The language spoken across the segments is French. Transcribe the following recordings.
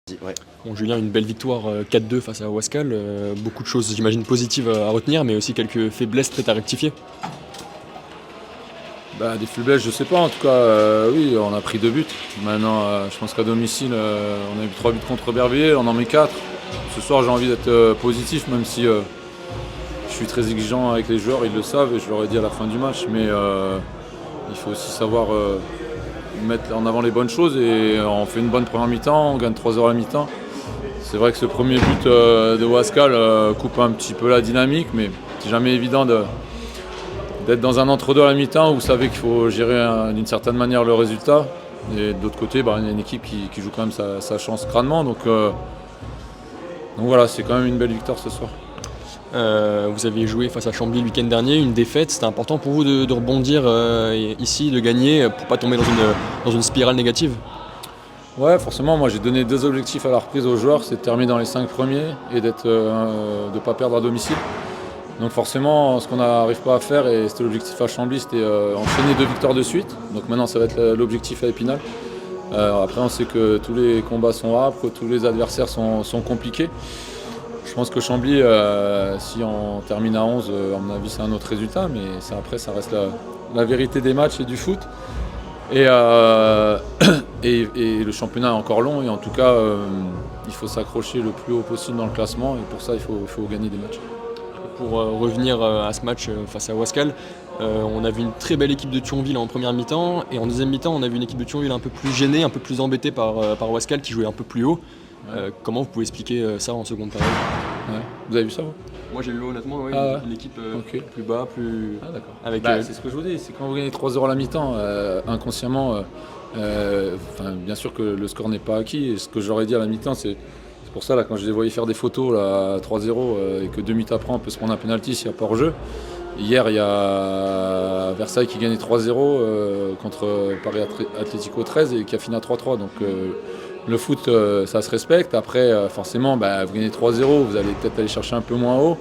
Ouais. Bon, Julien, une belle victoire 4-2 face à Wascal. Beaucoup de choses, j'imagine, positives à retenir, mais aussi quelques faiblesses peut-être à rectifier. Des faiblesses, je sais pas. En tout cas, oui, on a pris 2 buts. Maintenant, je pense qu'à domicile, on a eu 3 buts contre Bervilliers, on en met 4. Ce soir, j'ai envie d'être positif, même si je suis très exigeant avec les joueurs, ils le savent, et je leur ai dit à la fin du match. Mais il faut aussi savoir mettre en avant les bonnes choses. Et on fait une bonne première mi-temps, on gagne 3 heures à la mi-temps. C'est vrai que ce premier but de Wascal coupe un petit peu la dynamique, mais c'est jamais évident d'être dans un entre-deux à la mi-temps où vous savez qu'il faut gérer d'une certaine manière le résultat. Et de l'autre côté, il y a une équipe qui joue quand même sa chance crânement. Donc voilà, c'est quand même une belle victoire ce soir. Vous avez joué face à Chambly le week-end dernier, une défaite. C'était important pour vous de rebondir ici, de gagner, pour ne pas tomber dans une spirale négative? Ouais, forcément, moi j'ai donné 2 objectifs à la reprise aux joueurs, c'est de terminer dans les 5 premiers et de ne pas perdre à domicile. Donc forcément, ce qu'on n'arrive pas à faire, et c'était l'objectif à Chambly, c'était enchaîner 2 victoires de suite. Donc maintenant, ça va être l'objectif à Épinal. Après, on sait que tous les combats sont âpres, que tous les adversaires sont compliqués. Je pense que Chambly, si on termine à 11, à mon avis, c'est un autre résultat. Mais après, ça reste la vérité des matchs et du foot. Et le championnat est encore long. Et en tout cas, il faut s'accrocher le plus haut possible dans le classement. Et pour ça, il faut gagner des matchs. Pour revenir à ce match face à Wascal, on a vu une très belle équipe de Thionville en première mi-temps, et en deuxième mi-temps on a vu une équipe de Thionville un peu plus gênée, un peu plus embêtée par Wascal qui jouait un peu plus haut. Comment vous pouvez expliquer ça en seconde période? Ouais. Vous avez vu ça, vous? Moi j'ai vu honnêtement une équipe Okay. plus bas, plus... Ah, d'accord. Avec, c'est ce que je vous dis, c'est quand vous gagnez 3-0 à la mi-temps, inconsciemment, bien sûr que le score n'est pas acquis, et ce que j'aurais dit à la mi-temps, c'est pour ça, là, quand je les voyais faire des photos là, à 3-0 et que 2 minutes après on peut se prendre un penalty s'il n'y a pas hors-jeu. Hier, il y a Versailles qui gagnait 3-0 contre Paris Atlético 13 et qui a fini à 3-3. Donc le foot, ça se respecte. Après, forcément, vous gagnez 3-0, vous allez peut-être aller chercher un peu moins haut,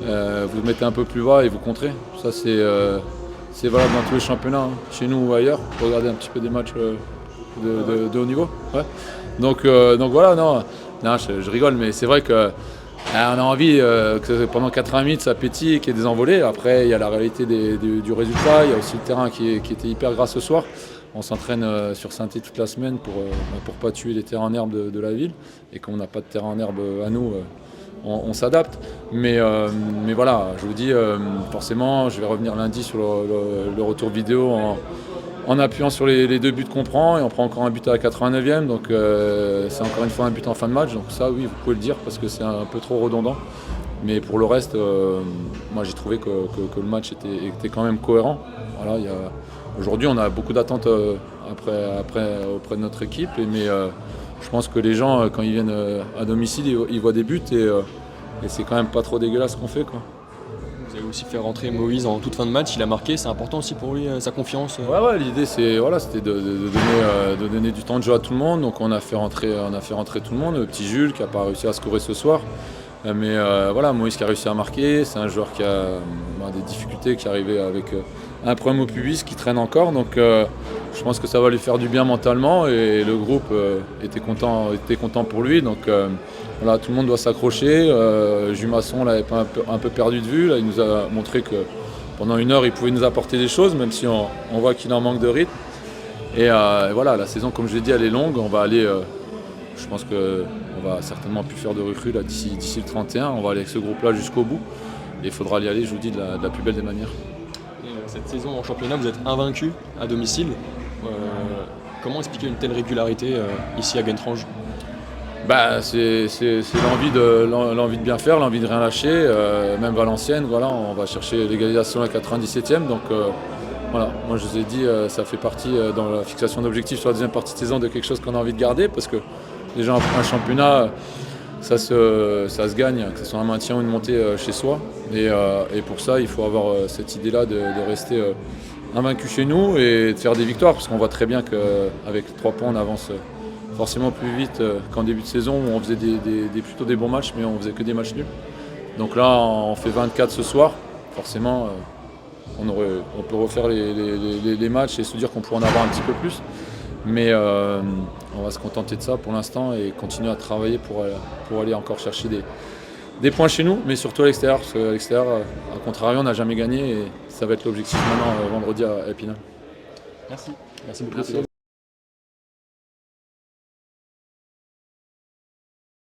vous mettez un peu plus bas et vous contrez. Ça, c'est valable dans tous les championnats, hein, chez nous ou ailleurs. Regardez un petit peu des matchs de haut niveau. Ouais. Donc voilà, non, je rigole, mais c'est vrai que on a envie que pendant 80 minutes ça pétille et qu'il y ait des envolées. Après, il y a la réalité du résultat, il y a aussi le terrain qui était hyper gras ce soir. On s'entraîne sur Saint-Étienne toute la semaine pour pas tuer les terrains en herbe de la ville. Et comme on n'a pas de terrain en herbe à nous, on s'adapte. Mais voilà, je vous dis, forcément, je vais revenir lundi sur le retour vidéo en appuyant sur les 2 buts qu'on prend, et on prend encore un but à la 89e, donc c'est encore une fois un but en fin de match, donc ça oui, vous pouvez le dire parce que c'est un peu trop redondant. Mais pour le reste, moi j'ai trouvé que le match était quand même cohérent. Voilà, aujourd'hui on a beaucoup d'attentes auprès de notre équipe, mais je pense que les gens quand ils viennent à domicile, ils voient des buts et c'est quand même pas trop dégueulasse ce qu'on fait, quoi. Vous avez aussi fait rentrer Moïse en toute fin de match, il a marqué, c'est important aussi pour lui, sa confiance. Ouais, l'idée c'était de donner du temps de jeu à tout le monde, donc on a fait rentrer tout le monde, le petit Jules qui n'a pas réussi à scorer ce soir, mais voilà, Moïse qui a réussi à marquer, c'est un joueur qui a des difficultés, qui est arrivé avec un problème au pubis qui traîne encore, donc je pense que ça va lui faire du bien mentalement, et le groupe était content pour lui, donc voilà, tout le monde doit s'accrocher. Jules Masson l'avait pas un peu perdu de vue. Là, il nous a montré que pendant 1 heure, il pouvait nous apporter des choses, même si on voit qu'il en manque de rythme. Et voilà, la saison, comme je l'ai dit, elle est longue. On va aller, je pense qu'on va certainement plus faire de recrues d'ici le 31. On va aller avec ce groupe-là jusqu'au bout. Et il faudra y aller, je vous dis, de la plus belle des manières. Et cette saison en championnat, vous êtes invaincu à domicile. Comment expliquer une telle régularité ici à Guentrange? C'est l'envie de bien faire, l'envie de rien lâcher. Même Valenciennes, voilà, on va chercher l'égalisation à la 97e. Donc voilà, moi je vous ai dit, ça fait partie dans la fixation d'objectifs sur la deuxième partie de saison de quelque chose qu'on a envie de garder, parce que déjà un championnat, ça se gagne, que ce soit un maintien ou une montée chez soi. Et pour ça, il faut avoir cette idée-là de rester invaincu chez nous et de faire des victoires, parce qu'on voit très bien qu'avec 3 points, on avance forcément plus vite qu'en début de saison où on faisait plutôt des bons matchs, mais on faisait que des matchs nuls. Donc là, on fait 24 ce soir. Forcément, on peut refaire les matchs et se dire qu'on pourrait en avoir un petit peu plus. Mais on va se contenter de ça pour l'instant et continuer à travailler pour aller encore chercher des points chez nous, mais surtout à l'extérieur, parce qu'à l'extérieur, à contrario, on n'a jamais gagné et ça va être l'objectif maintenant vendredi à Épinal. Merci beaucoup. Merci.